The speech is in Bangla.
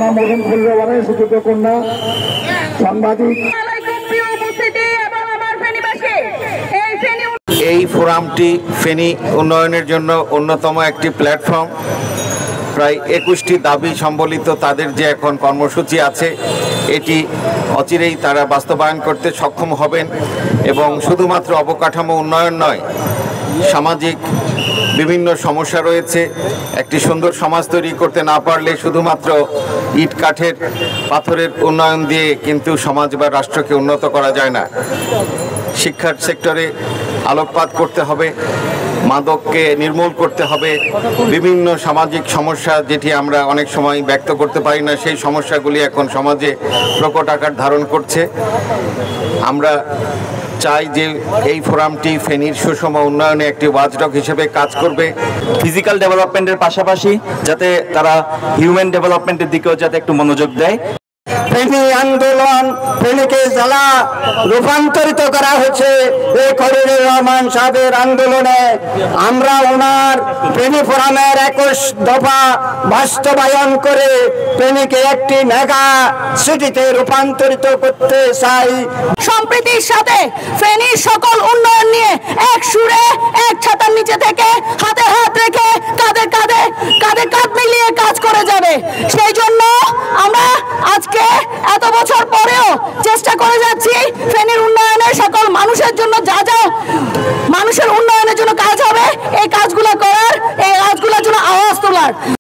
মাওলানা মজুমফুল্লাহ সুযোগ্য কন্যা সাংবাদিক। এই ফোরামটি ফেনী উন্নয়নের জন্য অন্যতম একটি প্ল্যাটফর্ম। প্রায় 21টি দাবি সম্বলিত তাদের যে এখন কর্মসূচি আছে, এটি অচিরেই তারা বাস্তবায়ন করতে সক্ষম হবেন এবং শুধুমাত্র অবকাঠামো উন্নয়ন নয়, সামাজিক বিভিন্ন সমস্যা রয়েছে। একটি সুন্দর সমাজ তৈরি করতে না পারলে শুধুমাত্র ইট কাঠের পাথরের উন্নয়ন দিয়ে কিন্তু সমাজ বা রাষ্ট্রকে উন্নত করা যায় না। শিক্ষার সেক্টরে আলোকপাত করতে হবে, মাদককে নির্মূল করতে হবে, বিভিন্ন সামাজিক সমস্যা যেটি আমরা অনেক সময় ব্যক্ত করতে পারি না, সেই সমস্যাগুলি এখন সমাজে প্রকট আকার ধারণ করছে। আমরা চাই যে এই ফোরামটি ফেনীর সুষম উন্নয়নে একটি ওয়াচডগ হিসেবে কাজ করবে। ফিজিক্যাল ডেভেলপমেন্টের পাশাপাশি যাতে তারা হিউম্যান ডেভেলপমেন্টের দিকেও যাতে একটু মনোযোগ দেয়। ফেনী আন্দোলন, ফেনীকে জেলা রূপান্তরিত করা হয়েছে এই খলিলুর রহমান সাহেবের আন্দোলনে। আমরা ওনার ফেনী ফোরামের 21 দফা বাস্তবায়ন করে ফেনীকে একটি মেগা সিটিতে রূপান্তরিত করতে চাই। সম্প্রীতির সাথে ফেনীর সকল উন্নয়ন নিয়ে এক সুরে এক ছাতার নিচে থেকে হাতে হাত রেখে কাঁধে কাঁধ মিলিয়ে কাজ করে যাবে। সেই জন্য আমরা আজকে এত বছর পরেও চেষ্টা করে যাচ্ছি ফেনীর উন্নয়নে সকল মানুষের জন্য যা মানুষের উন্নয়ন